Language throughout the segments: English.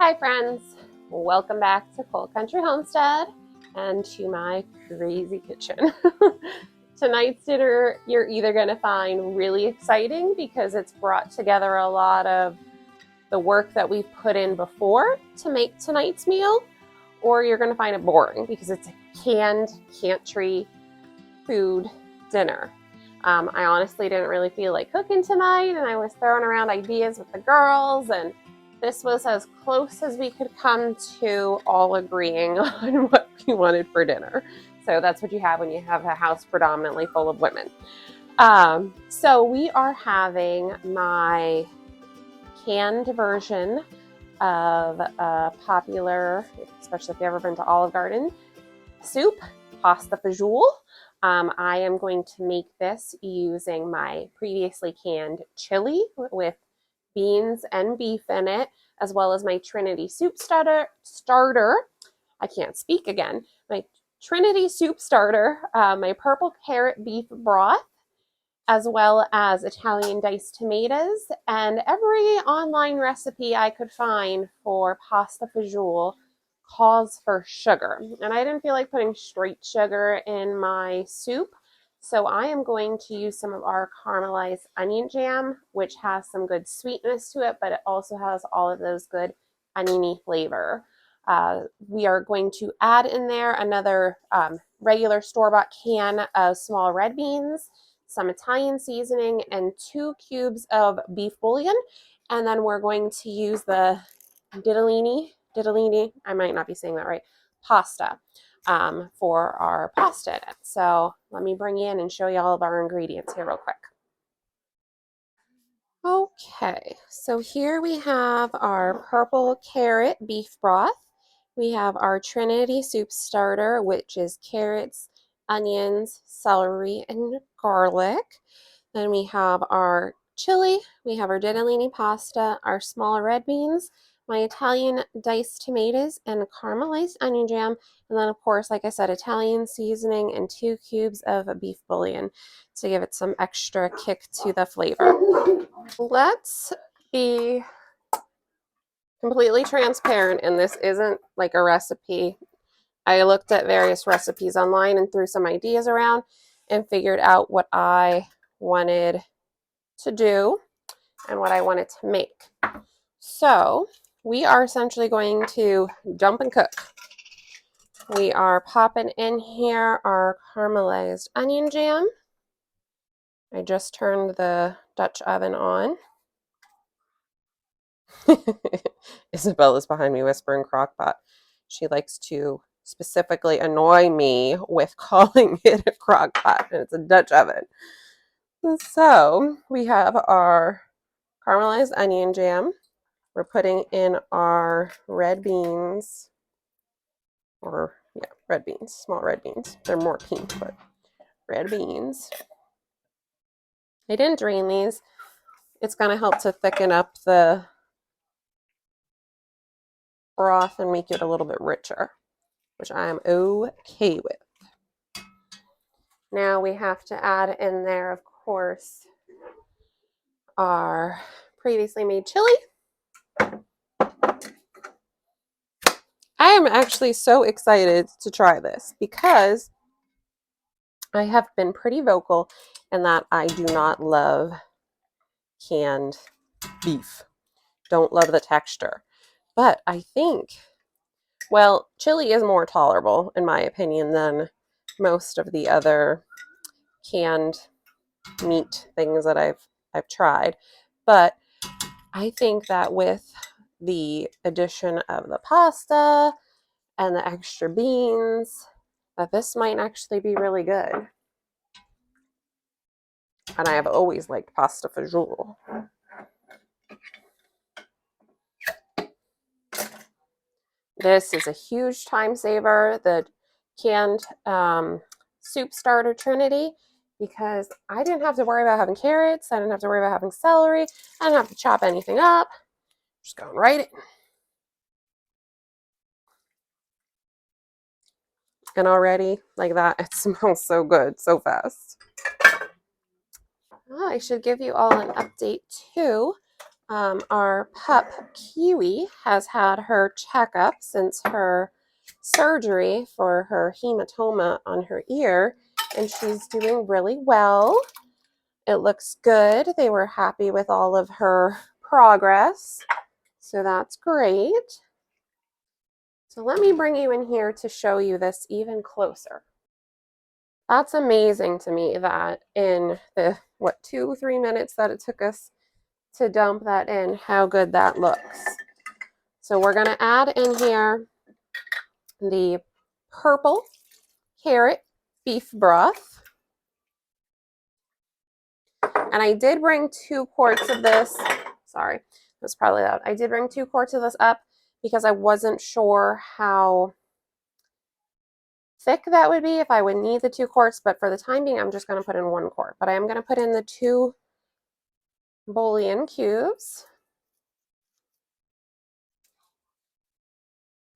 Hi friends, welcome back to Coal Country Homestead and to my crazy kitchen. Tonight's dinner you're either going to find really exciting because it's brought together a lot of the work that we've put in before to make tonight's meal, or you're going to find it boring because it's a canned pantry food dinner. I honestly didn't really feel like cooking tonight, and I was throwing around ideas with the girls, and this was as close as we could come to all agreeing on what we wanted for dinner. So that's what you have when you have a house predominantly full of women. So we are having my canned version of a popular, especially if you've ever been to Olive Garden, soup, pasta fagioli. I am going to make this using my previously canned chili with beans and beef in it, as well as my Trinity soup starter. I can't speak again. My Trinity soup starter, my purple carrot beef broth, as well as Italian diced tomatoes, and every online recipe I could find for pasta fagioli calls for sugar. And I didn't feel like putting straight sugar in my soup, so I am going to use some of our caramelized onion jam, which has some good sweetness to it, but it also has all of those good oniony flavor. We are going to add in there another regular store-bought can of small red beans, some Italian seasoning, and 2 cubes of beef bouillon. And then we're going to use the ditalini, I might not be saying that right, pasta for our pasta in it. So let me bring you in and show you all of our ingredients here real quick. Okay, so here we have our purple carrot beef broth. We have our Trinity soup starter, which is carrots, onions, celery, and garlic. Then we have our chili, we have our ditalini pasta, our small red beans, my Italian diced tomatoes, and caramelized onion jam. And then, of course, like I said, Italian seasoning and 2 cubes of beef bouillon to give it some extra kick to the flavor. Let's be completely transparent, and this isn't like a recipe. I looked at various recipes online and threw some ideas around and figured out what I wanted to do and what I wanted to make. So we are essentially going to dump and cook. We are popping in here our caramelized onion jam. I just turned the Dutch oven on. Isabella's behind me whispering crock pot. She likes to specifically annoy me with calling it a crock pot, and it's a Dutch oven. So we have our caramelized onion jam. We're putting in our red beans, or yeah, red beans, small red beans. They're more pink, but red beans. I didn't drain these. It's going to help to thicken up the broth and make it a little bit richer, which I am okay with. Now we have to add in there, of course, our previously made chili. I am actually so excited to try this because I have been pretty vocal in that I do not love canned beef. Don't love the texture. But I think, well, chili is more tolerable, in my opinion, than most of the other canned meat things that I've tried. But I think that with the addition of the pasta and the extra beans, that this might actually be really good. And I have always liked pasta fagioli. This is a huge time saver, the canned soup starter Trinity, because I didn't have to worry about having carrots. I didn't have to worry about having celery. I didn't have to chop anything up. Just going right in. And already, like that, it smells so good, so fast. Oh, I should give you all an update too Our pup Kiwi has had her checkup since her surgery for her hematoma on her ear, and she's doing really well. It looks good. They were happy with all of her progress, so that's great. So let me bring you in here to show you this even closer. That's amazing to me that in the, 2-3 minutes that it took us to dump that in, how good that looks. So we're going to add in here the purple carrot beef broth. And I did bring 2 quarts of this. Sorry, it was probably loud. I did bring 2 quarts of this up because I wasn't sure how thick that would be, if I would need the 2 quarts, but for the time being, I'm just going to put in 1 quart. But I am going to put in the 2 bouillon cubes.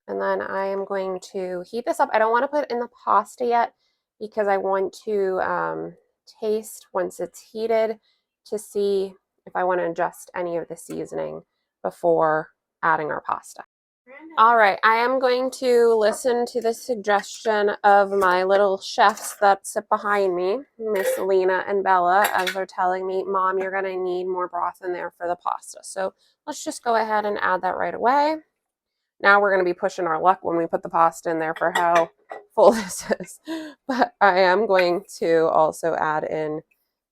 And then I am going to heat this up. I don't want to put it in the pasta yet because I want to taste once it's heated to see if I want to adjust any of the seasoning before adding our pasta. All right, I am going to listen to the suggestion of my little chefs that sit behind me, Miss Lena and Bella, as they're telling me, Mom, you're going to need more broth in there for the pasta. So let's just go ahead and add that right away. Now we're going to be pushing our luck when we put the pasta in there for how full this is. But I am going to also add in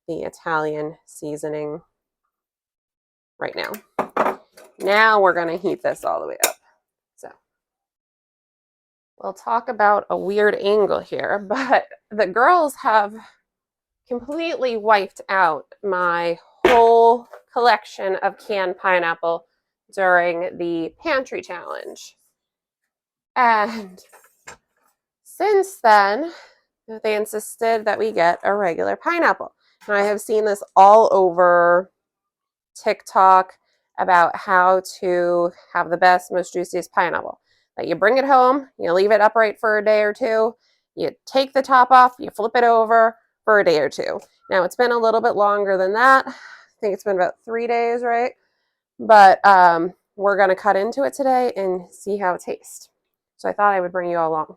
the Italian seasoning right now. Now we're going to heat this all the way up. So we'll talk about a weird angle here, but the girls have completely wiped out my whole collection of canned pineapple during the pantry challenge. And since then, they insisted that we get a regular pineapple. And I have seen this all over TikTok about how to have the best, most juiciest pineapple. That you bring it home, you leave it upright for a day or two, you take the top off, you flip it over for a day or two. Now, it's been a little bit longer than that. I think it's been about 3 days, right? But we're going to cut into it today and see how it tastes. So I thought I would bring you all along.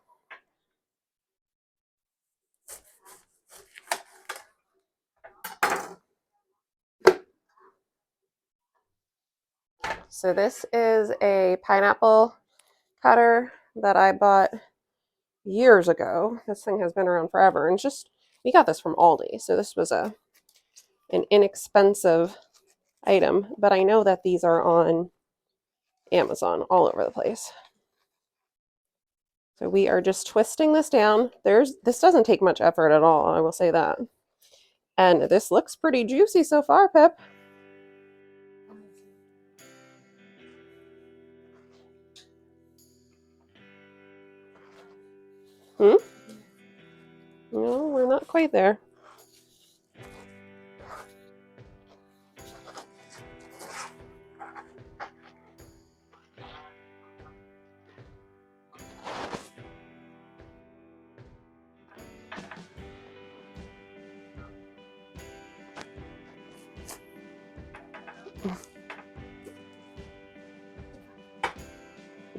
So this is a pineapple cutter that I bought years ago. This thing has been around forever, and just we got this from Aldi. So this was an inexpensive item, but I know that these are on Amazon all over the place. So we are just twisting this down. This doesn't take much effort at all, I will say that. And this looks pretty juicy so far, Pip. No, we're not quite there.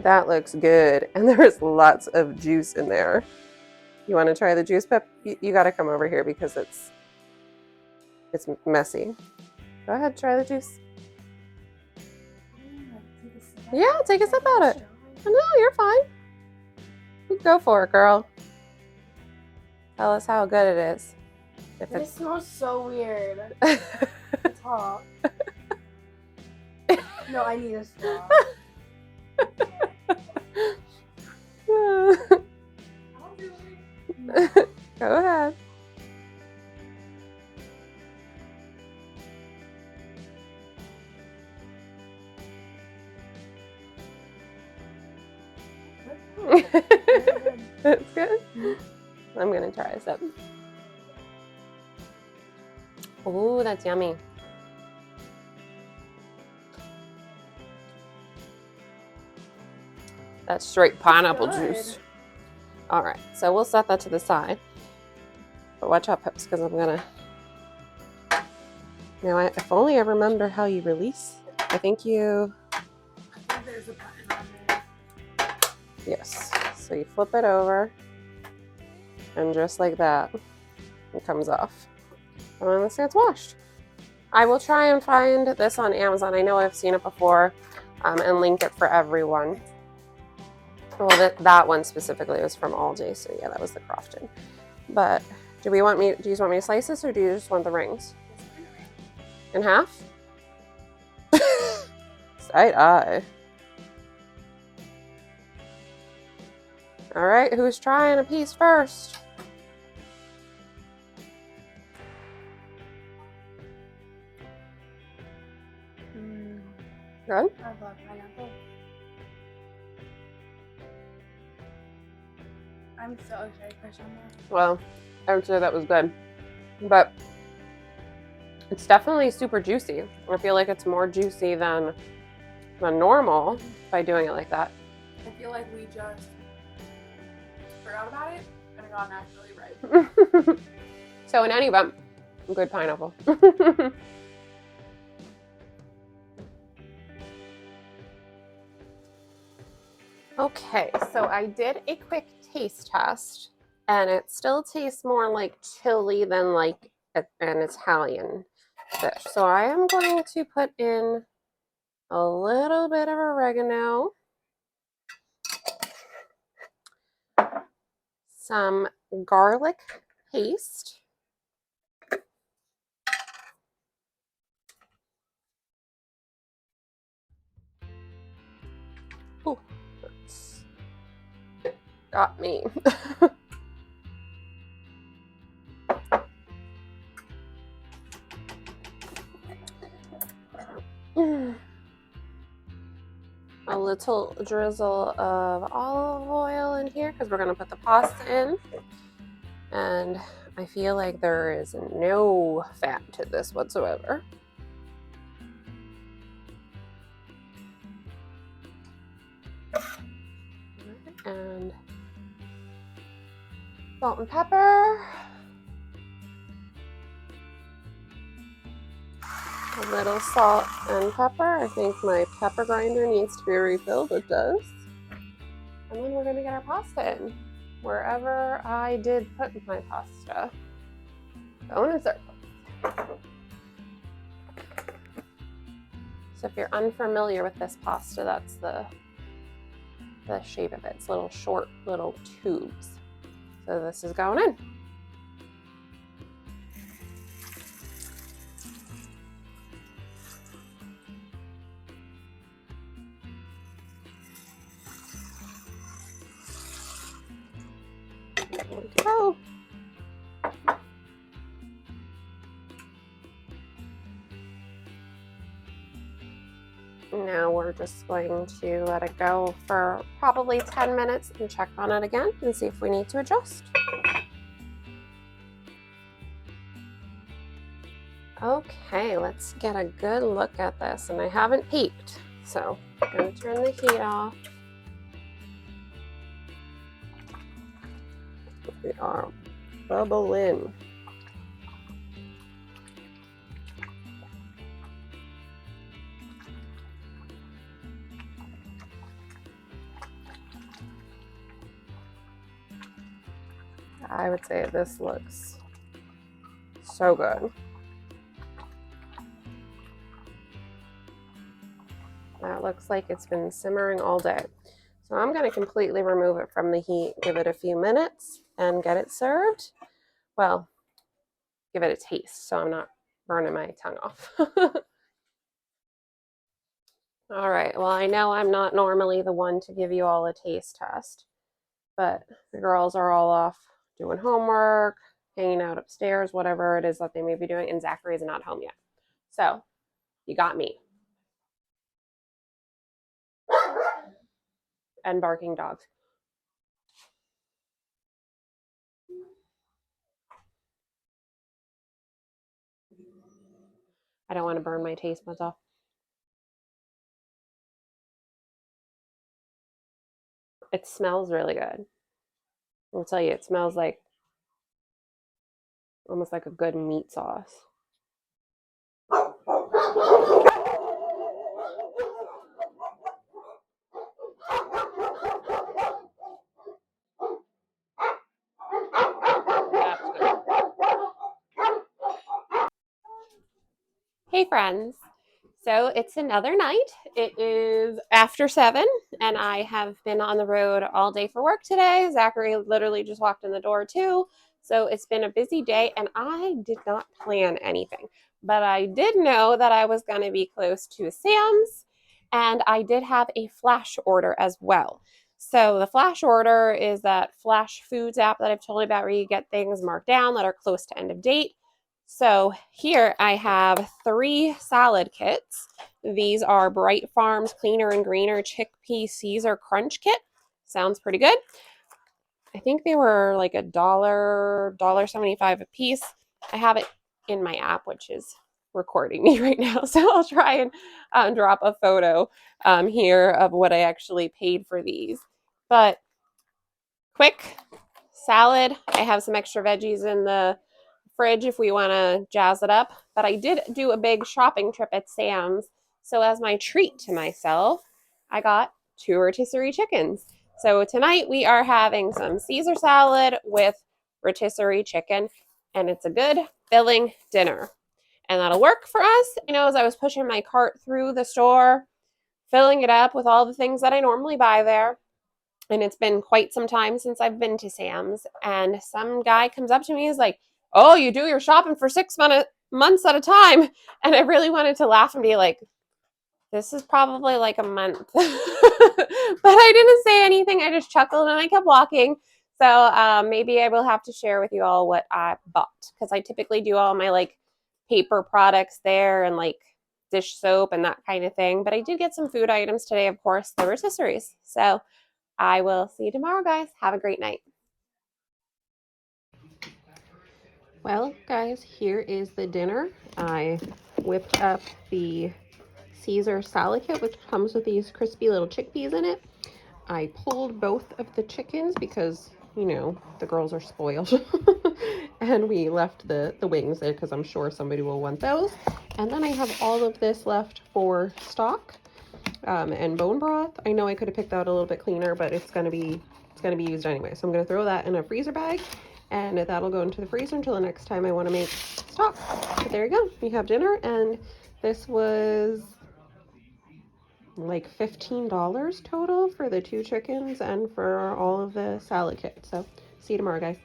That looks good, and there's lots of juice in there. You want to try the juice, Pep? You got to come over here because it's messy. Go ahead, try the juice. Yeah, take a sip at it. No, you're fine. Go for it, girl. Tell us how good it is. It smells so weird. It's hot. No, I need a straw. Go ahead. That's good. I'm gonna try a sip. Ooh, that's yummy. That's straight pineapple juice. All right, so we'll set that to the side. But watch out, Pips, because I'm gonna. Now, if only I remember how you release I think you, I think there's a button on there. yes. So you flip it over and just like that, it comes off. And then this gets washed. I will try and find this on Amazon. I know I've seen it before and link it for everyone. Well, that one specifically was from Aldi, so yeah, that was the Crofton. But do you want me to slice this, or do you just want the rings? In half? Side eye. All right, who's trying a piece first? Good? I love pineapple. I'm so excited for some more. Well, I would say that was good. But it's definitely super juicy. I feel like it's more juicy than normal by doing it like that. I feel like we just forgot about it and it got naturally right. So in any event, good pineapple. Okay, so I did a quick taste test, and it still tastes more like chili than like an Italian dish. So I am going to put in a little bit of oregano, some garlic paste, ooh, that's got me. A little drizzle of olive oil in here because we're going to put the pasta in. And I feel like there is no fat to this whatsoever. And salt and pepper. A little salt and pepper. I think my pepper grinder needs to be refilled. It does. And then we're going to get our pasta in. Wherever I did put my pasta. Bone and circle. So if you're unfamiliar with this pasta, that's the shape of it. It's little short little tubes. So this is going in. There we go. Now we're just going to let it go for probably 10 minutes and check on it again and see if we need to adjust. Okay, let's get a good look at this. And I haven't peeked, so I'm going to turn the heat off. We are bubbling. I would say this looks so good. That looks like it's been simmering all day. So I'm going to completely remove it from the heat, give it a few minutes, and get it served. Well, give it a taste so I'm not burning my tongue off. All right, well, I know I'm not normally the one to give you all a taste test, but the girls are all off doing homework, hanging out upstairs, whatever it is that they may be doing, and Zachary is not home yet. So you got me. And barking dogs. I don't want to burn my taste buds off. It smells really good. I'll tell you, it smells like almost like a good meat sauce. Hey friends, so it's another night. It is after 7 and I have been on the road all day for work today. Zachary literally just walked in the door too. So it's been a busy day and I did not plan anything, but I did know that I was going to be close to Sam's and I did have a flash order as well. So the flash order is that Flashfoods app that I've told you about where you get things marked down that are close to end of date. So here I have 3 salad kits. These are Bright Farms Cleaner and Greener Chickpea Caesar Crunch Kit. Sounds pretty good. I think they were like $1.75 a piece. I have it in my app, which is recording me right now. So I'll try and drop a photo here of what I actually paid for these. But quick salad. I have some extra veggies in the fridge if we want to jazz it up. But I did do a big shopping trip at Sam's. So as my treat to myself, I got 2 rotisserie chickens. So tonight we are having some Caesar salad with rotisserie chicken, and it's a good filling dinner. And that'll work for us. As I was pushing my cart through the store, filling it up with all the things that I normally buy there. And it's been quite some time since I've been to Sam's. And some guy comes up to me and is like, "Oh, you do your shopping for 6 months at a time." And I really wanted to laugh and be like, this is probably like a month. But I didn't say anything. I just chuckled and I kept walking. So maybe I will have to share with you all what I bought, because I typically do all my like paper products there and like dish soap and that kind of thing. But I did get some food items today, of course, the rotisseries. So I will see you tomorrow, guys. Have a great night. Well, guys, here is the dinner. I whipped up the Caesar salad kit, which comes with these crispy little chickpeas in it. I pulled both of the chickens because, the girls are spoiled. And we left the wings there because I'm sure somebody will want those. And then I have all of this left for stock. And bone broth. I know I could have picked out a little bit cleaner, but it's gonna be used anyway. So I'm gonna throw that in a freezer bag, and that'll go into the freezer until the next time I want to make stock. But there you go. We have dinner, and this was like $15 total for the 2 chickens and for all of the salad kit. So see you tomorrow, guys.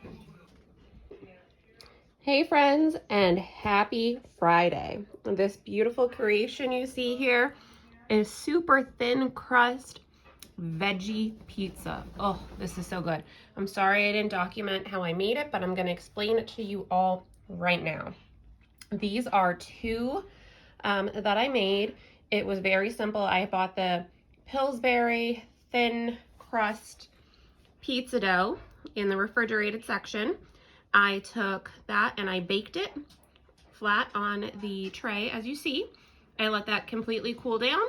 Hey friends, and happy Friday. This beautiful creation you see here is super thin crust veggie pizza. Oh, this is so good. I'm sorry I didn't document how I made it, but I'm going to explain it to you all right now. These are 2 that I made. It was very simple. I bought the Pillsbury thin crust pizza dough in the refrigerated section. I took that and I baked it flat on the tray, as you see. I let that completely cool down,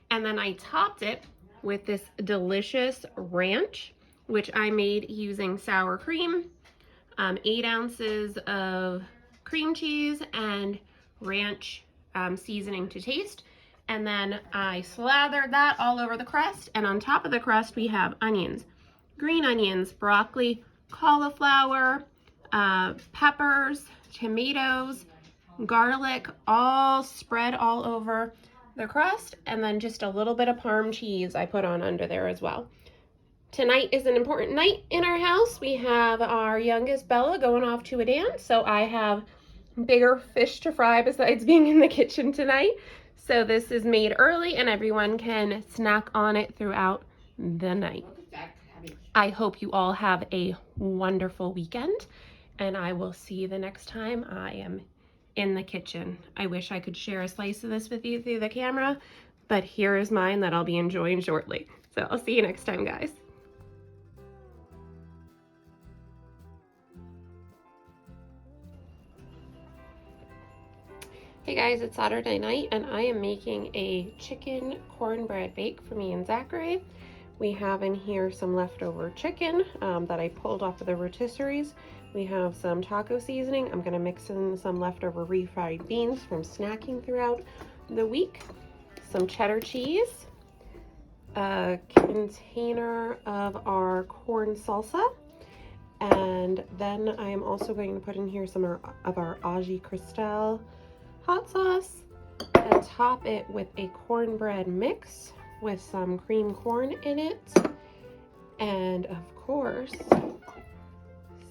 and then I topped it with this delicious ranch, which I made using sour cream, 8 ounces of cream cheese, and ranch seasoning to taste. And then I slathered that all over the crust, and on top of the crust we have onions, green onions, broccoli, cauliflower, peppers, tomatoes, garlic, all spread all over the crust, and then just a little bit of Parm cheese I put on under there as well. Tonight is an important night in our house. We have our youngest Bella going off to a dance, so I have bigger fish to fry besides being in the kitchen tonight. So this is made early and everyone can snack on it throughout the night. I hope you all have a wonderful weekend, and I will see you the next time I am in the kitchen. I wish I could share a slice of this with you through the camera, but here is mine that I'll be enjoying shortly. So I'll see you next time, guys. Hey guys, it's Saturday night and I am making a chicken cornbread bake for me and Zachary. We have in here some leftover chicken that I pulled off of the rotisseries. We have some taco seasoning. I'm gonna mix in some leftover refried beans from snacking throughout the week. Some cheddar cheese, a container of our corn salsa, and then I am also going to put in here some of our Aji Cristal hot sauce, and top it with a cornbread mix with some cream corn in it. And of course,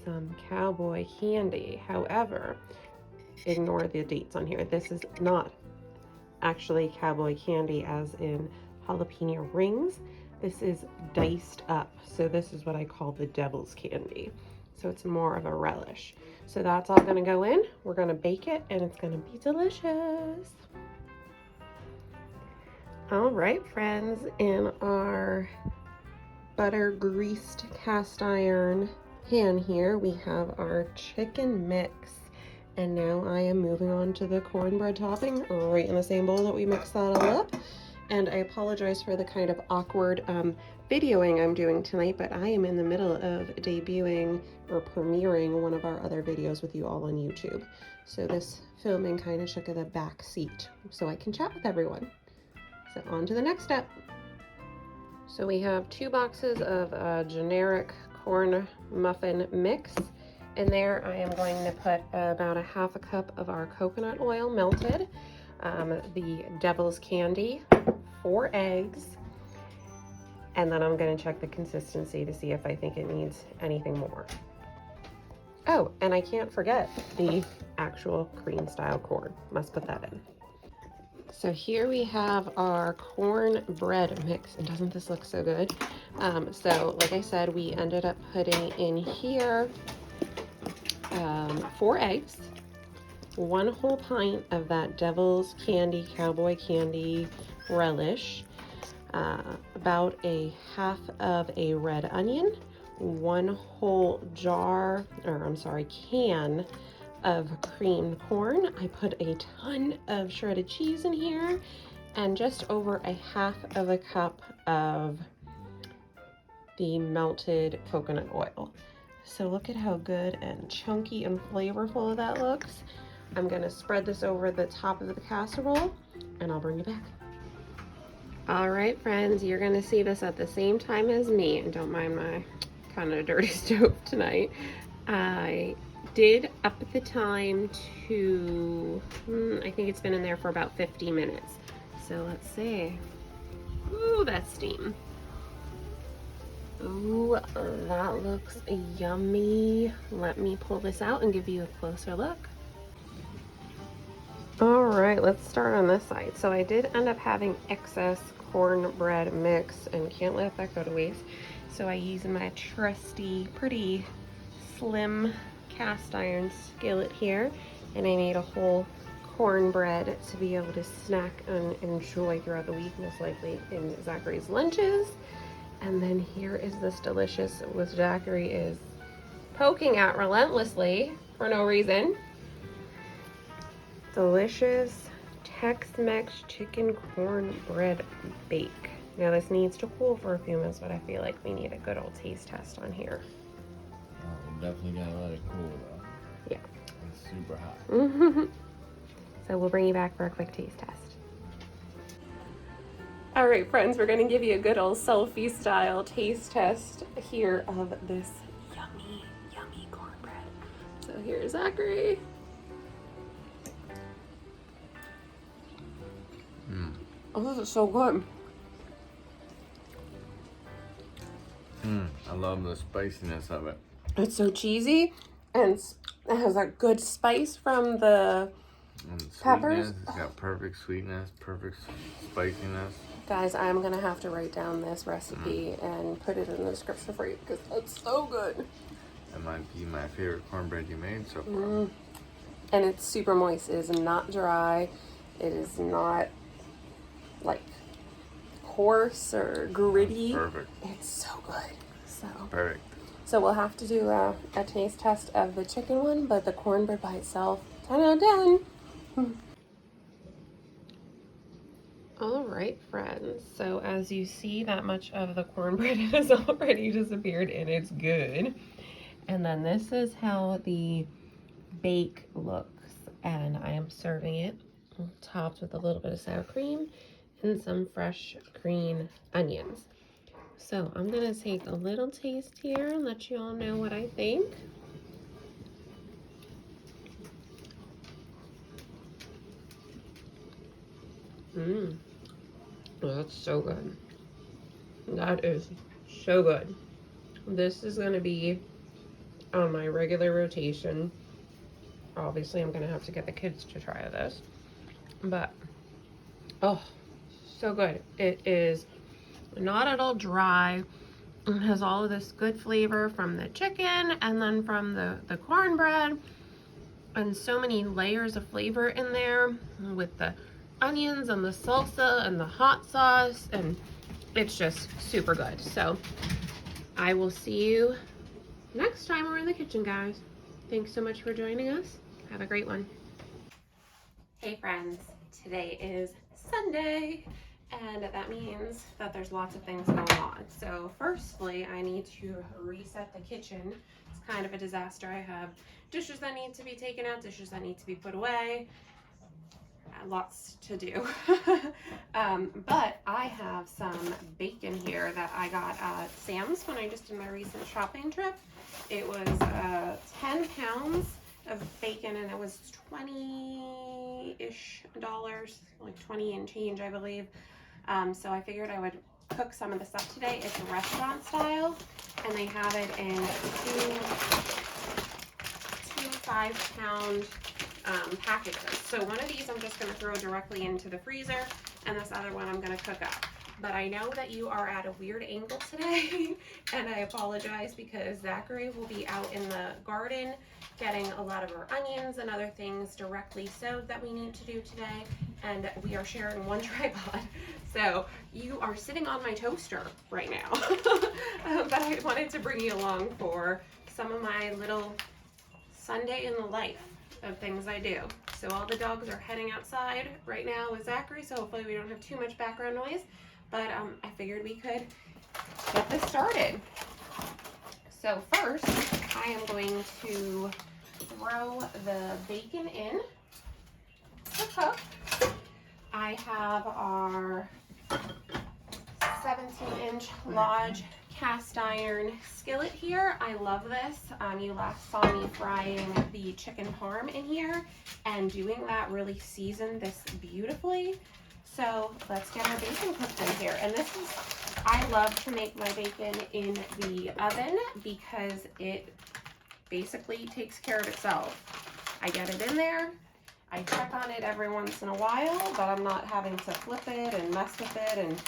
some cowboy candy. However, ignore the dates on here. This is not actually cowboy candy as in jalapeno rings. This is diced up. So this is what I call the devil's candy. So it's more of a relish. So that's all gonna go in. We're gonna bake it and it's gonna be delicious. All right, friends, in our butter greased cast iron pan here, we have our chicken mix. And now I am moving on to the cornbread topping right in the same bowl that we mixed that all up. And I apologize for the kind of awkward videoing I'm doing tonight, but I am in the middle of debuting or premiering one of our other videos with you all on YouTube. So this filming kind of took the back seat so I can chat with everyone. So on to the next step. So we have 2 boxes of generic corn muffin mix. In there, I am going to put about a half a cup of our coconut oil melted, the devil's candy, 4 eggs, and then I'm going to check the consistency to see if I think it needs anything more. Oh, and I can't forget the actual cream style corn. Must put that in. So here we have our cornbread mix, and doesn't this look so good? So like I said, we ended up putting in here 4 eggs, 1 whole pint of that devil's candy, cowboy candy relish, about a half of a red onion, 1 whole can of creamed corn. I put a ton of shredded cheese in here, and just over a half of a cup of the melted coconut oil. So look at how good and chunky and flavorful that looks. I'm gonna spread this over the top of the casserole and I'll bring you back. All right, friends, you're gonna see this at the same time as me, and don't mind my kind of dirty stove tonight. I did up the time to, I think it's been in there for about 50 minutes. So let's see. Ooh, that's steam. Ooh, that looks yummy. Let me pull this out and give you a closer look. All right, let's start on this side. So I did end up having excess cornbread mix and can't let that go to waste. So I used my trusty, pretty slim cast iron skillet here, and I made a whole cornbread to be able to snack and enjoy throughout the week, most likely in Zachary's lunches. And then here is this delicious, which Zachary is poking at relentlessly for no reason. Delicious Tex-Mex chicken cornbread bake. Now this needs to cool for a few minutes, but I feel like we need a good old taste test on here. Oh, we're definitely gonna let it cool though. Yeah. It's super hot. So we'll bring you back for a quick taste test. All right, friends, we're gonna give you a good old selfie style taste test here of this yummy, yummy cornbread. So here's Zachary. Oh, this is so good. I love the spiciness of it. It's so cheesy, and it has that good spice from the peppers. It's got perfect sweetness, perfect spiciness. Guys, I'm gonna have to write down this recipe and put it in the description for you because it's so good. That might be my favorite cornbread you made so far. And it's super moist. It is not dry. It is not like coarse or gritty. Perfect. It's so good. So Perfect. So we'll have to do a taste test of the chicken one, but the cornbread by itself, 10 out of 10. All right, friends. So as you see, that much of the cornbread has already disappeared, and it's good. And then this is how the bake looks, and I am serving it topped with a little bit of sour cream and some fresh green onions. So I'm gonna take a little taste here and let you all know what I think. Mmm. Oh, that's so good. That is so good. This is going to be on my regular rotation. Obviously, I'm going to have to get the kids to try this. But, oh, so good. It is not at all dry. It has all of this good flavor from the chicken and then from the cornbread. And so many layers of flavor in there with the onions and the salsa and the hot sauce. And it's just super good. So I will see you next time we're in the kitchen, guys. Thanks so much for joining us. Have a great one. Hey friends, today is Sunday, and that means that there's lots of things going on. So firstly, I need to reset the kitchen. It's kind of a disaster. I have dishes that need to be taken out, dishes that need to be put away. Lots to do. But I have some bacon here that I got at Sam's when I just did my recent shopping trip. It was 10 pounds of bacon, and it was $20-ish, like 20 and change, I believe. So I figured I would cook some of this up today. It's restaurant style, and they have it in two 5-pound packages. So one of these I'm just going to throw directly into the freezer, and this other one I'm going to cook up. But I know that you are at a weird angle today, and I apologize because Zachary will be out in the garden getting a lot of our onions and other things directly sowed that we need to do today, and we are sharing one tripod. So you are sitting on my toaster right now. But I wanted to bring you along for some of my little Sunday in the life of things I do. So all the dogs are heading outside right now with Zachary, so hopefully we don't have too much background noise. But I figured we could get this started. So first, I am going to throw the bacon in to cook. I have our 17-inch Lodge cast iron skillet here. I love this. You last saw me frying the chicken parm in here, and doing that really seasoned this beautifully. So let's get our bacon cooked in here. And this is, I love to make my bacon in the oven because it basically takes care of itself. I get it in there, I check on it every once in a while, but I'm not having to flip it and mess with it and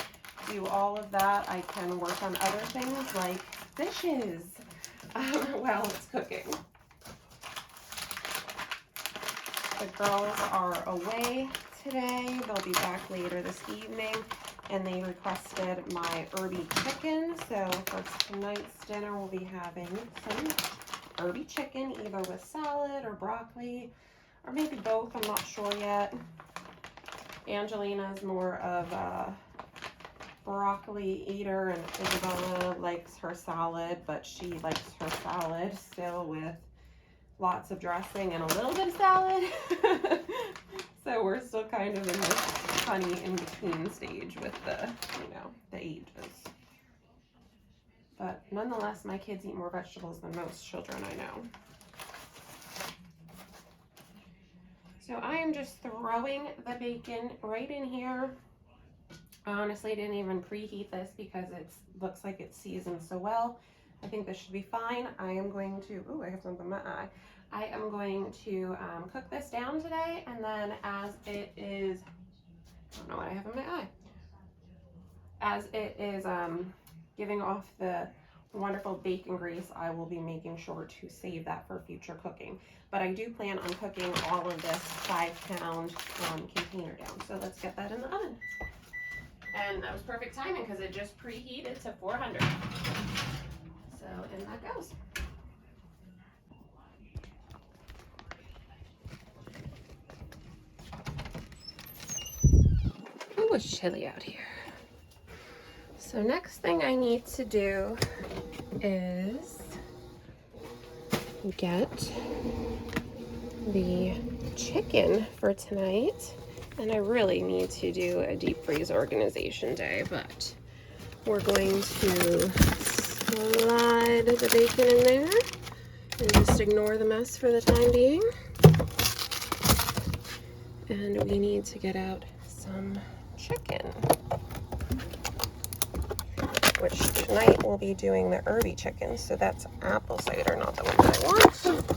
do all of that. I can work on other things like dishes while it's cooking. The girls are away today. They'll be back later this evening, and they requested my Herby chicken. So for tonight's dinner, we'll be having some Herby chicken, either with salad or broccoli, or maybe both. I'm not sure yet. Angelina's more of a broccoli eater, and Isabella likes her salad, but she likes her salad still with lots of dressing and a little bit of salad. So we're still kind of in this funny in-between stage with the, the ages. But nonetheless, my kids eat more vegetables than most children I know. So I am just throwing the bacon right in here. I honestly didn't even preheat this because it looks like it's seasoned so well. I think this should be fine. I am going to, ooh, I have something in my eye. I am going to cook this down today, and then as it is, I don't know what I have in my eye. As it is giving off the wonderful bacon grease, I will be making sure to save that for future cooking. But I do plan on cooking all of this 5-pound container down. So let's get that in the oven. And that was perfect timing because it just preheated to 400. So in that goes. Ooh, it's chilly out here. So next thing I need to do is get the chicken for tonight. And I really need to do a deep freeze organization day, but we're going to slide the bacon in there and just ignore the mess for the time being. And we need to get out some chicken, which tonight we'll be doing the Herby chicken. So that's apple cider, not the one that I want.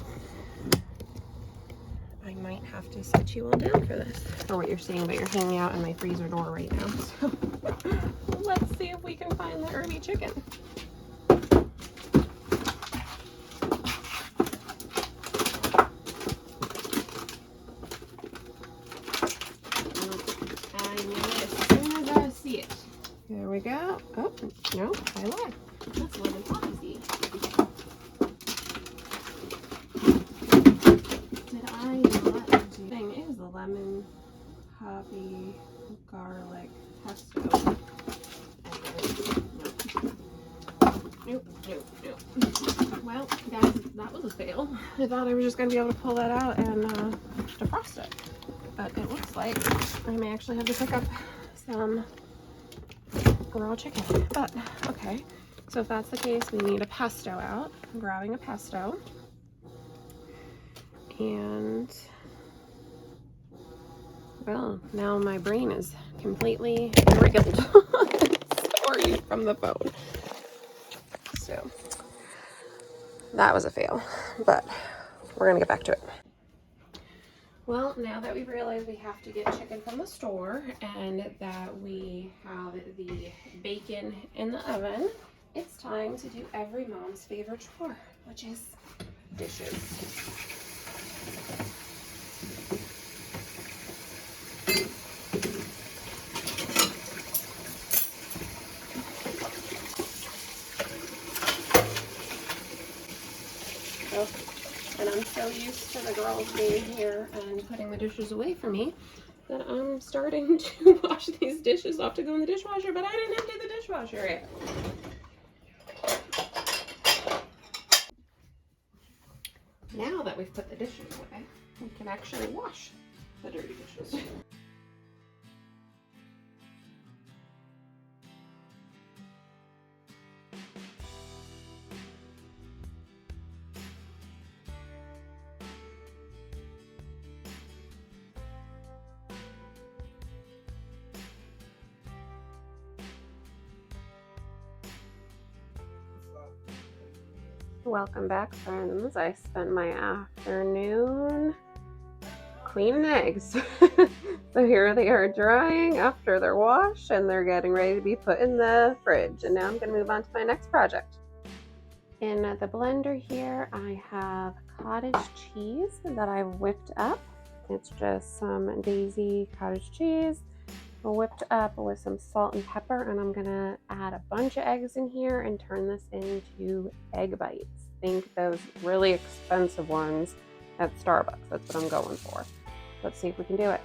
I might have to sit you all down for this. For what you're seeing, but you're hanging out in my freezer door right now. So let's see if we can find the Herby chicken. There we go. Oh, no, I lied. That's lemon poppy seed. Did I not? The thing is the lemon poppy garlic pesto. Nope. Well, guys, that was a fail. I thought I was just going to be able to pull that out and defrost it. But it looks like I may actually have to pick up some raw chicken. But okay, so if that's the case, we need a pesto out. I'm grabbing a pesto, and well, now my brain is completely wriggled. Sorry from the phone. So that was a fail, but we're gonna get back to it. Well, now that we've realized we have to get chicken from the store and that we have the bacon in the oven, it's time to do every mom's favorite chore, which is dishes. And I'm so used to the girls being here and putting the dishes away for me that I'm starting to wash these dishes off to go in the dishwasher, but I didn't empty the dishwasher yet. Now that we've put the dishes away, we can actually wash the dirty dishes. Welcome back, friends. I spent my afternoon cleaning eggs. So here they are drying after they're washed and they're getting ready to be put in the fridge. And now I'm going to move on to my next project. In the blender here, I have cottage cheese that I've whipped up. It's just some Daisy cottage cheese whipped up with some salt and pepper, and I'm gonna add a bunch of eggs in here and turn this into egg bites. Think those really expensive ones at Starbucks. That's what I'm going for. Let's see if we can do it.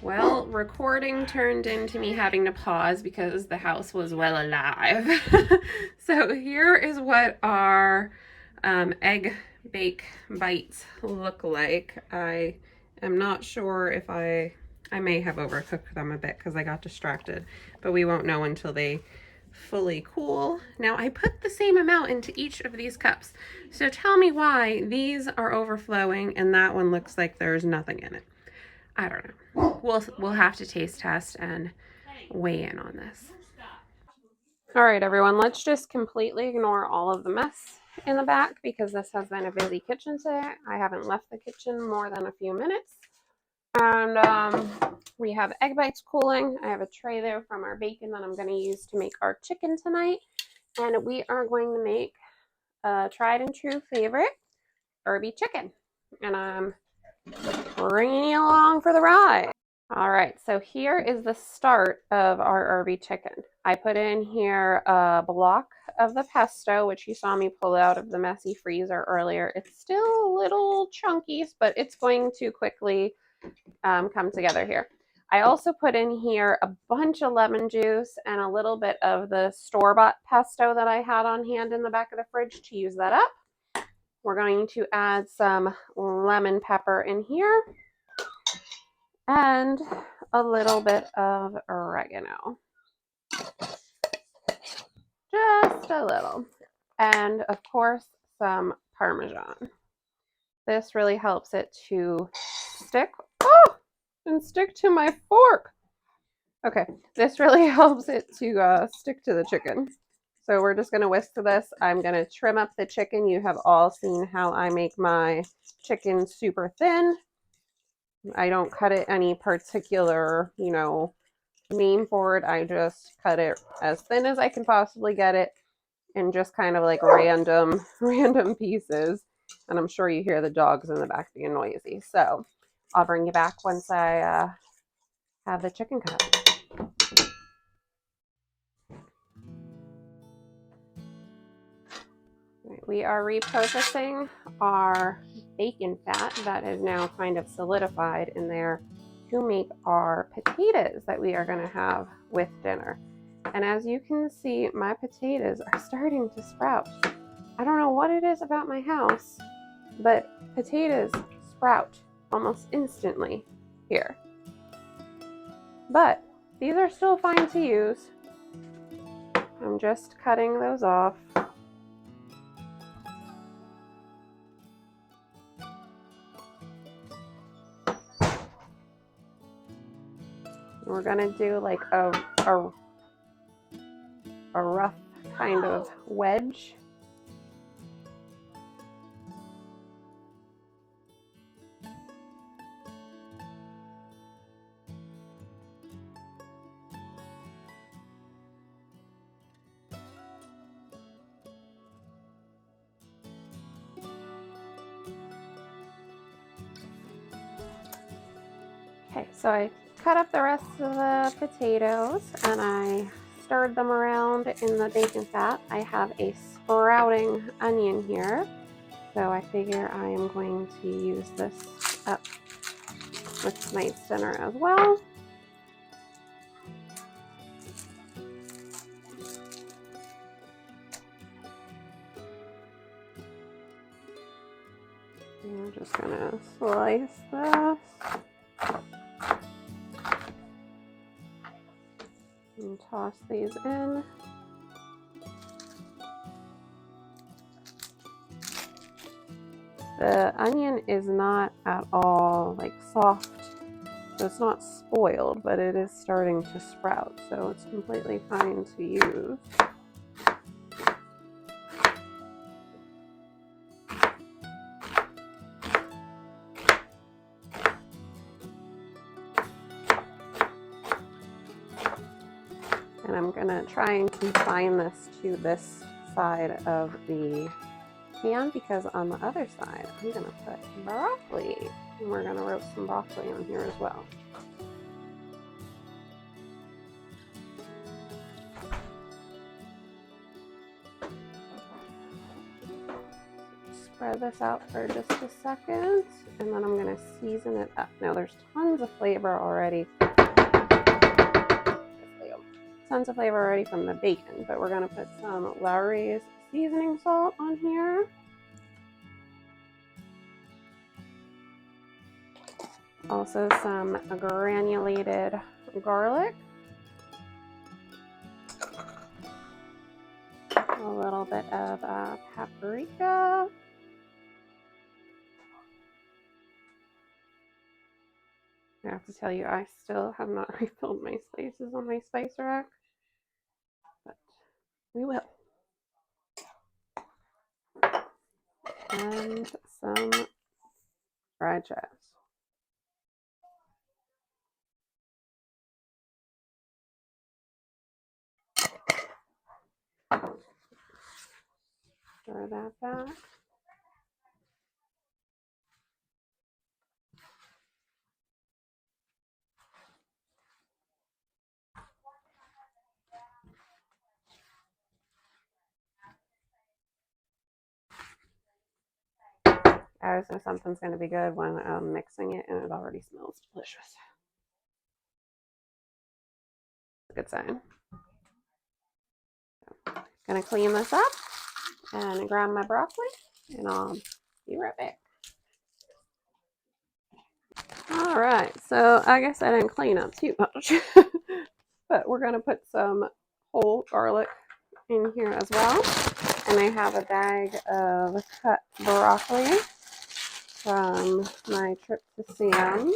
Well, recording turned into me having to pause because the house was well alive. So here is what our egg bake bites look like. I am not sure if I may have overcooked them a bit because I got distracted, but we won't know until they fully cool. Now I put the same amount into each of these cups. So tell me why these are overflowing and that one looks like there's nothing in it. I don't know. We'll have to taste test and weigh in on this. All right, everyone, let's just completely ignore all of the mess in the back because this has been a busy kitchen today. I haven't left the kitchen more than a few minutes. And we have egg bites cooling. I have a tray there from our bacon that I'm going to use to make our chicken tonight. And we are going to make a tried and true favorite, Herby chicken. And I'm bringing you along for the ride. All right, so here is the start of our Herby chicken. I put in here a block of the pesto, which you saw me pull out of the messy freezer earlier. It's still a little chunky, but it's going to quickly come together here. I also put in here a bunch of lemon juice and a little bit of the store-bought pesto that I had on hand in the back of the fridge to use that up. We're going to add some lemon pepper in here and a little bit of oregano. Just a little. And of course, some Parmesan. This really helps it to stick. Oh, and stick to my fork. Okay, this really helps it to stick to the chicken. So we're just going to whisk this. I'm going to trim up the chicken. You have all seen how I make my chicken super thin. I don't cut it any particular, name for it. I just cut it as thin as I can possibly get it in just kind of like random pieces. And I'm sure you hear the dogs in the back being noisy. So I'll bring you back once I have the chicken cut. We are repurposing our bacon fat that is now kind of solidified in there to make our potatoes that we are going to have with dinner. And as you can see, my potatoes are starting to sprout. I don't know what it is about my house, but potatoes sprout almost instantly here. But these are still fine to use. I'm just cutting those off. We're gonna do like a rough kind of wedge. Okay, so I cut up the rest of the potatoes and I stirred them around in the bacon fat. I have a sprouting onion here, so I figure I am going to use this up with tonight's dinner as well. I'm just gonna slice this. And toss these in. The onion is not at all like soft, so it's not spoiled, but it is starting to sprout, so it's completely fine to use. And I'm gonna try and confine this to this side of the pan because on the other side, I'm gonna put broccoli. And we're gonna roast some broccoli on here as well. Spread this out for just a second, and then I'm gonna season it up. Now there's tons of flavor already. Tons of flavor already from the bacon, but we're gonna put some Lawry's seasoning salt on here. Also some granulated garlic. A little bit of paprika. I have to tell you, I still have not refilled my spices on my spice rack, but we will. And some fried chives. Stir that back. I always know something's going to be good when I'm mixing it and it already smells delicious. good sign. Gonna clean this up and grab my broccoli, and I'll be right back. All right, so I guess I didn't clean up too much, but we're gonna put some whole garlic in here as well. And I have a bag of cut broccoli from my trip to Sam's.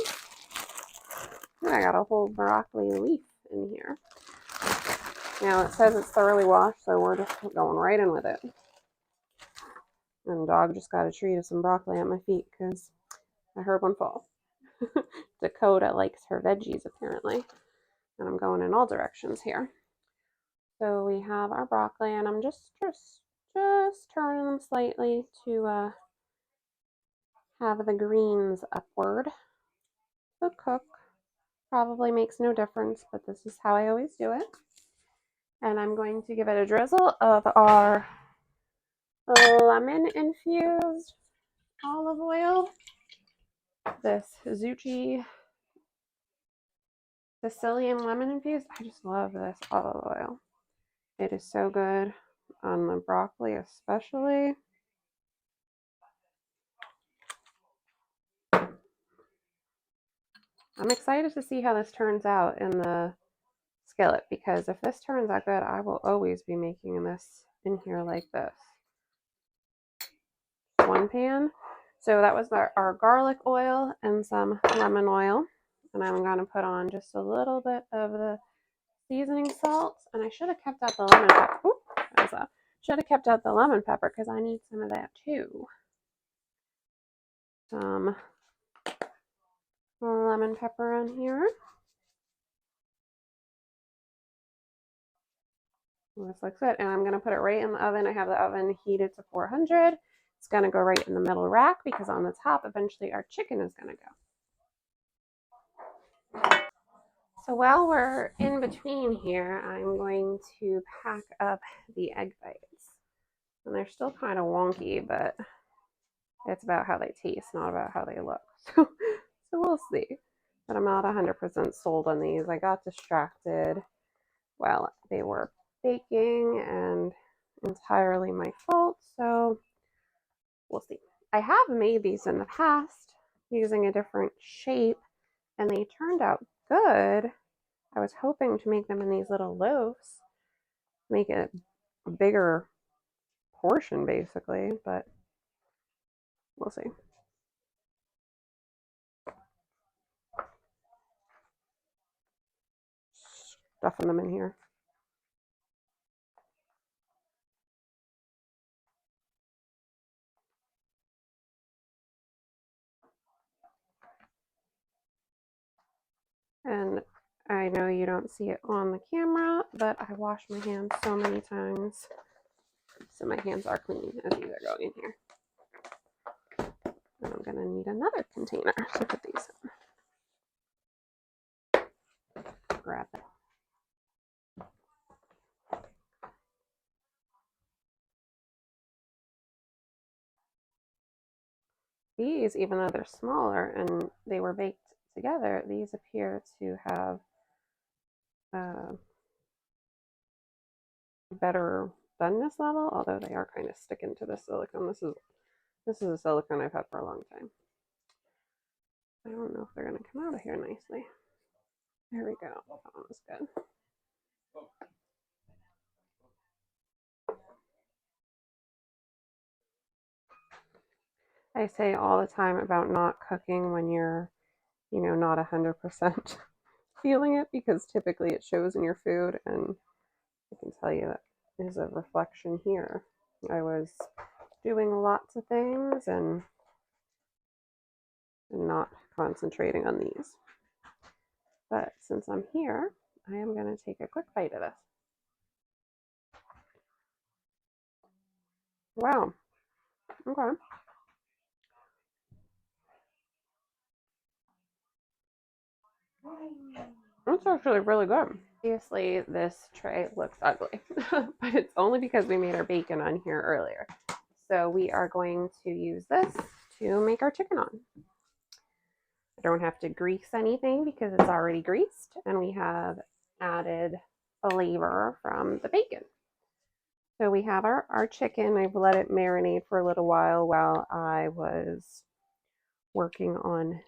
I got a whole broccoli leaf in here. Now it says it's thoroughly washed, so we're just going right in with it. And the dog just got a treat of some broccoli at my feet because I heard one fall. Dakota likes her veggies apparently, and I'm going in all directions here. So we have our broccoli, and I'm just turning them slightly to have the greens upward. The cook probably makes no difference, but this is how I always do it. And I'm going to give it a drizzle of our lemon infused olive oil. This Zucchi Sicilian lemon infused. I just love this olive oil. It is so good on the broccoli especially. I'm excited to see how this turns out in the skillet, because if this turns out good, I will always be making this in here like this. One pan. So that was our garlic oil and some lemon oil. And I'm going to put on just a little bit of the seasoning salt. And I should have kept out the lemon pepper. Ooh, should have kept out the lemon pepper because I need some of that too. Some lemon pepper in here. This looks good. And I'm going to put it right in the oven. I have the oven heated to 400. It's going to go right in the middle rack because on the top, eventually our chicken is going to go. So while we're in between here, I'm going to pack up the egg bites. And they're still kind of wonky, but it's about how they taste, not about how they look. So we'll see. But I'm not 100% sold on these. I got distracted while they were baking, and entirely my fault. So we'll see. I have made these in the past using a different shape, and they turned out good. I was hoping to make them in these little loaves, make it a bigger portion basically, but we'll see. Stuffing them in here. And I know you don't see it on the camera, but I wash my hands so many times. So my hands are clean as these are going in here. And I'm going to need another container to put these in. Grab it. These, even though they're smaller and they were baked together, these appear to have better doneness level, although they are kind of sticking to the silicone. This is a silicone I've had for a long time. I don't know if they're going to come out of here nicely. There we go. That one was good. I say all the time about not cooking when you're, not 100% feeling it, because typically it shows in your food, and I can tell you that is a reflection here. I was doing lots of things and not concentrating on these. But since I'm here, I am going to take a quick bite of this. Wow. Okay. That's actually really good. Obviously, this tray looks ugly, but it's only because we made our bacon on here earlier. So we are going to use this to make our chicken on. I don't have to grease anything because it's already greased, and we have added flavor from the bacon. So we have our chicken. I've let it marinate for a little while I was working on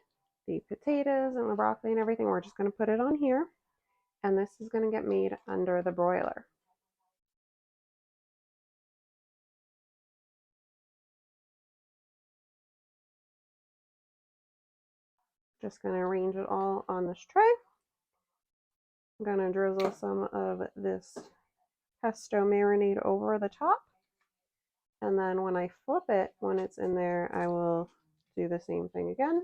the potatoes and the broccoli and everything. We're just going to put it on here, and this is going to get made under the broiler. Just going to arrange it all on this tray. I'm going to drizzle some of this pesto marinade over the top. And then when I flip it, when it's in there, I will do the same thing again.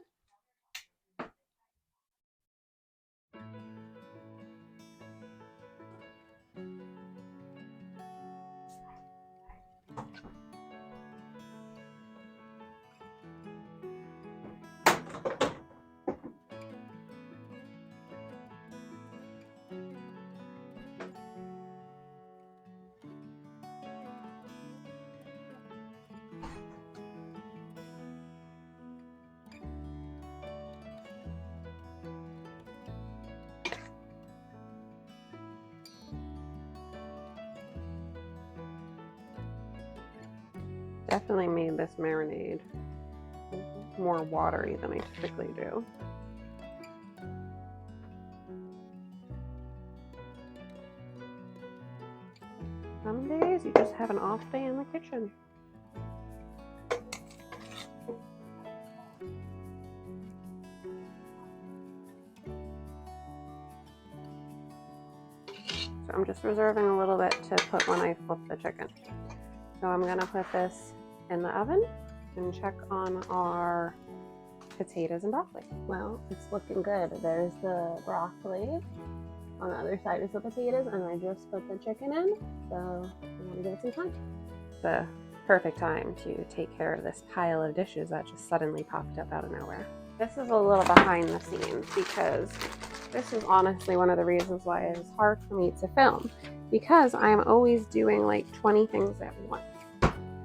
Definitely made this marinade more watery than I typically do. Some days you just have an off day in the kitchen. So I'm just reserving a little bit to put when I flip the chicken. So I'm gonna put this in the oven and check on our potatoes and broccoli. Well, it's looking good. There's the broccoli. On the other side is the potatoes, and I just put the chicken in, so I'm gonna give it some time. The perfect time to take care of this pile of dishes that just suddenly popped up out of nowhere. This is a little behind the scenes because this is honestly one of the reasons why it is hard for me to film, because I'm always doing like 20 things at once.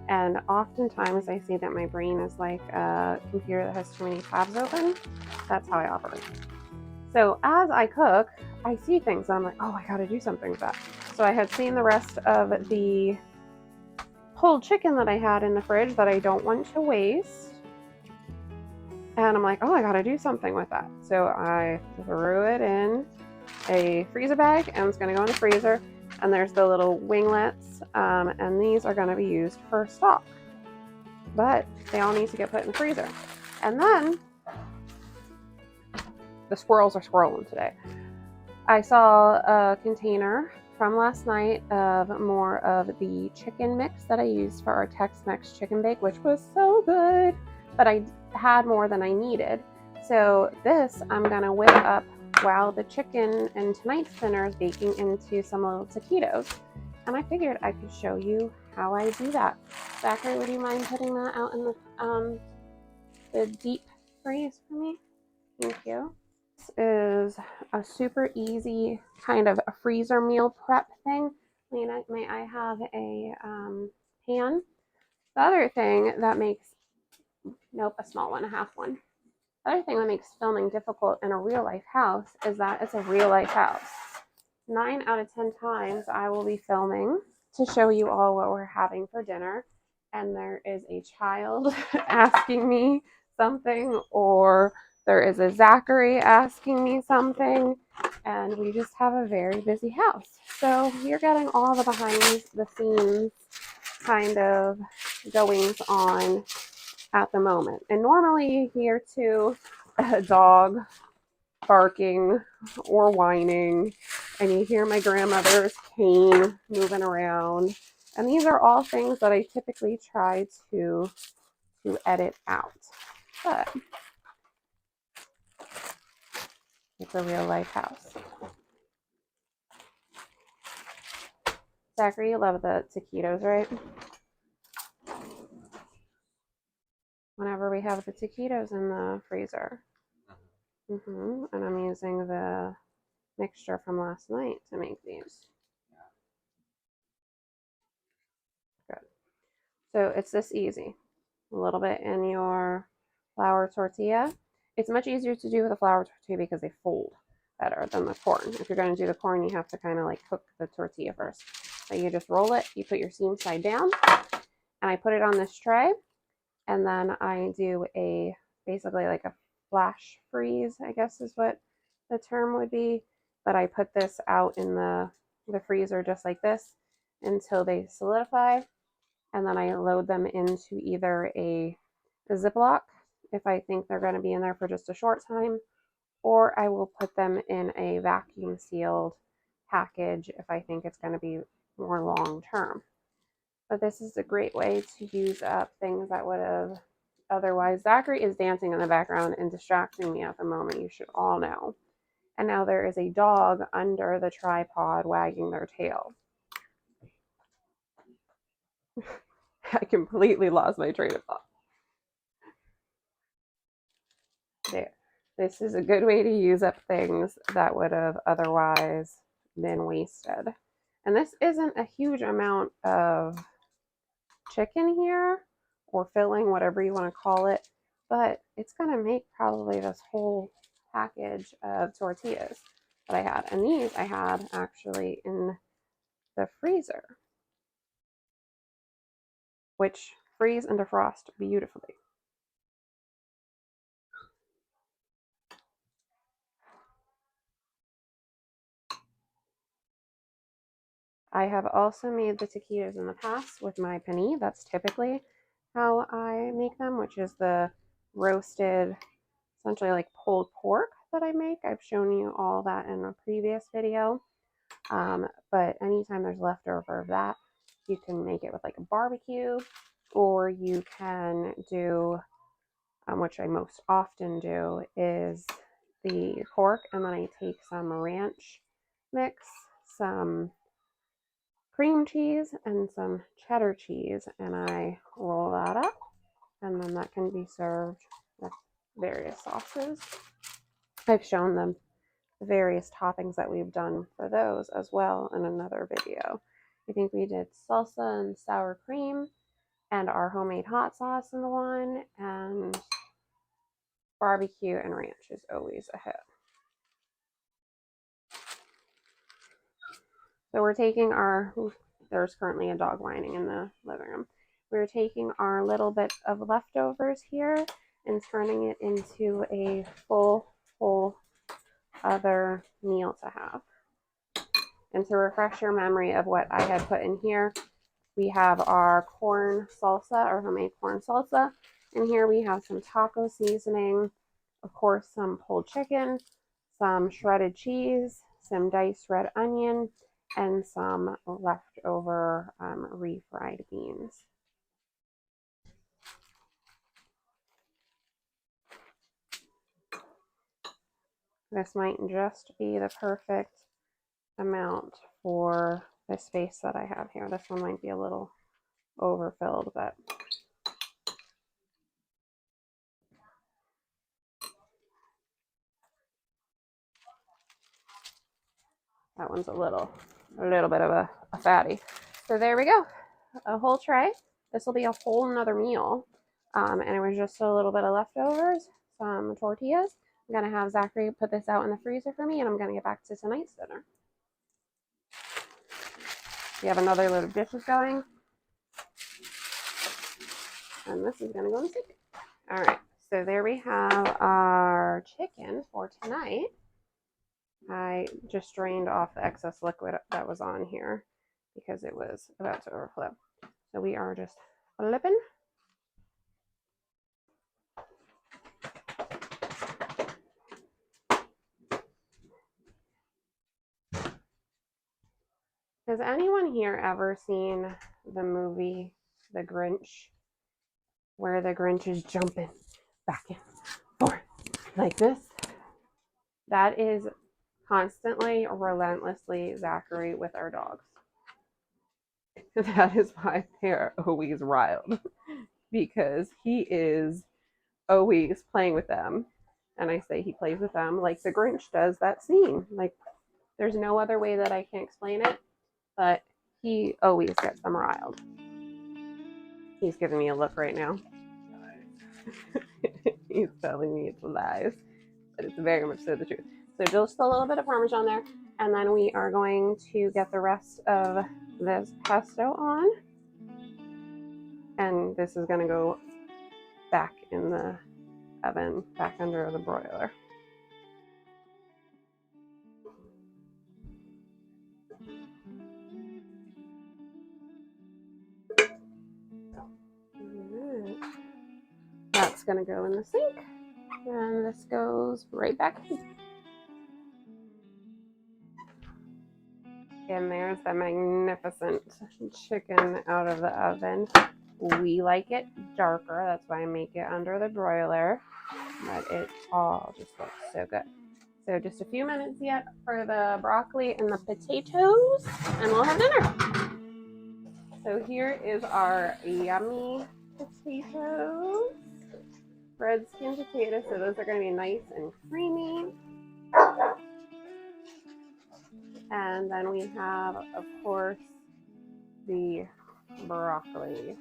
And oftentimes I see that my brain is like a computer that has too many tabs open. That's how I operate. So as I cook, I see things and I'm like, oh, I gotta do something with that. So I had seen the rest of the pulled chicken that I had in the fridge that I don't want to waste. And I'm like, oh, I gotta do something with that. So I threw it in a freezer bag and it's gonna go in the freezer. And there's the little winglets, and these are going to be used for stock. But they all need to get put in the freezer. And then, the squirrels are squirreling today. I saw a container from last night of more of the chicken mix that I used for our Tex-Mex chicken bake, which was so good. But I had more than I needed. So this I'm going to whip up while the chicken and tonight's dinner is baking into some little taquitos. And I figured I could show you how I do that. Zachary, would you mind putting that out in the deep freeze for me? Thank you. This is a super easy kind of a freezer meal prep thing. Lena, may I have a pan? The other thing that makes, nope, a small one, a half one. The other thing that makes filming difficult in a real life house is that it's a real life house. 9 out of 10 times I will be filming to show you all what we're having for dinner, and there is a child asking me something, or there is a Zachary asking me something, and we just have a very busy house. So you're getting all the behind the scenes kind of goings on at the moment. And normally you hear too a dog barking or whining, and you hear my grandmother's cane moving around. And these are all things that I typically try to edit out. But it's a real life house. Zachary, you love the taquitos, right? Whenever we have the taquitos in the freezer. And I'm using the mixture from last night to make these. Good. So it's this easy. A little bit in your flour tortilla. It's much easier to do with a flour tortilla because they fold. better than the corn. If you're going to do the corn, you have to kind of like cook the tortilla first. So you just roll it, you put your seam side down, and I put it on this tray, and then I do basically like a flash freeze, I guess is what the term would be. But I put this out in the freezer just like this until they solidify, and then I load them into either a Ziploc if I think they're going to be in there for just a short time, or I will put them in a vacuum sealed package if I think it's going to be more long term. But this is a great way to use up things that would have otherwise. Zachary is dancing in the background and distracting me at the moment, you should all know. And now there is a dog under the tripod wagging their tail. I completely lost my train of thought. There. This is a good way to use up things that would have otherwise been wasted. And this isn't a huge amount of chicken here, or filling, whatever you want to call it, but it's going to make probably this whole package of tortillas that I had. And these I had actually in the freezer, which freeze and defrost beautifully. I have also made the taquitos in the past with my panini. That's typically how I make them, which is the roasted, essentially like pulled pork that I make. I've shown you all that in a previous video. But anytime there's leftover of that, you can make it with like a barbecue, or you can do, which I most often do, is the pork, and then I take some ranch mix, some cream cheese, and some cheddar cheese, and I roll that up, and then that can be served with various sauces. I've shown them the various toppings that we've done for those as well in another video. I think we did salsa and sour cream and our homemade hot sauce in the one, and barbecue and ranch is always a hit. So we're taking our, there's currently a dog whining in the living room. We're taking our little bit of leftovers here and turning it into a full other meal to have. And to refresh your memory of what I had put in here, we have our corn salsa, our homemade corn salsa. And here we have some taco seasoning, of course, some pulled chicken, some shredded cheese, some diced red onion, and some leftover refried beans. This might just be the perfect amount for the space that I have here. This one might be a little overfilled, but that one's a little bit of a fatty. So there we go, a whole tray. This will be a whole nother meal. And it was just a little bit of leftovers, some tortillas. I'm gonna have Zachary put this out in the freezer for me, and I'm gonna get back to tonight's dinner. We have another load of dishes going, and this is gonna go in the sink. All right, so there we have our chicken for tonight. I just drained off the excess liquid that was on here because it was about to overflow. So we are just flipping. Has anyone here ever seen the movie The Grinch, where the Grinch is jumping back and forth like this? That is constantly, relentlessly Zachary with our dogs. That is why they're always riled, because he is always playing with them. And I say he plays with them like the Grinch does that scene. Like, there's no other way that I can explain it, but he always gets them riled. He's giving me a look right now. He's telling me it's lies, but it's very much so the truth. So just a little bit of Parmesan there. And then we are going to get the rest of this pesto on. And this is going to go back in the oven, back under the broiler. That's going to go in the sink, and this goes right back in. And there's the magnificent chicken out of the oven. We like it darker, that's why I make it under the broiler, but it all just looks so good. So just a few minutes yet for the broccoli and the potatoes, and we'll have dinner. So here is our yummy potatoes, red skin potatoes. So those are going to be nice and creamy. And then we have, of course, the broccoli.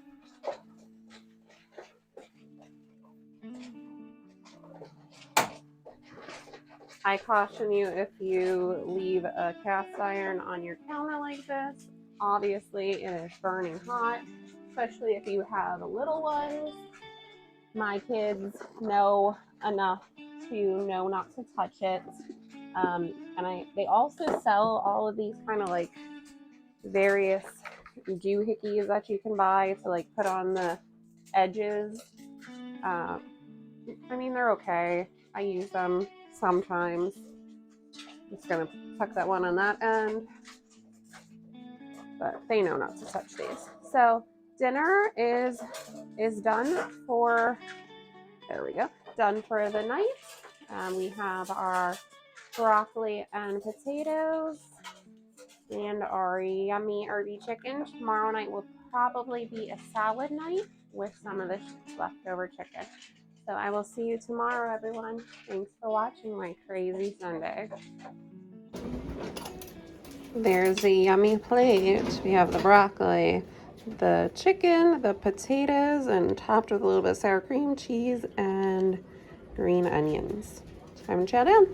I caution you, if you leave a cast iron on your counter like this, obviously it is burning hot, especially if you have little ones. My kids know enough to know not to touch it. And they also sell all of these kind of like various doohickeys that you can buy to like put on the edges. I mean, they're okay. I use them sometimes. Just gonna tuck that one on that end, but they know not to touch these. So dinner is done for, there we go, done for the night. We have our broccoli and potatoes and our yummy Herby chicken. Tomorrow night will probably be a salad night with some of this leftover chicken. So I will see you tomorrow, everyone. Thanks for watching my crazy Sunday. There's the yummy plate. We have the broccoli, the chicken, the potatoes, and topped with a little bit of sour cream, cheese, and green onions. Time to chow down.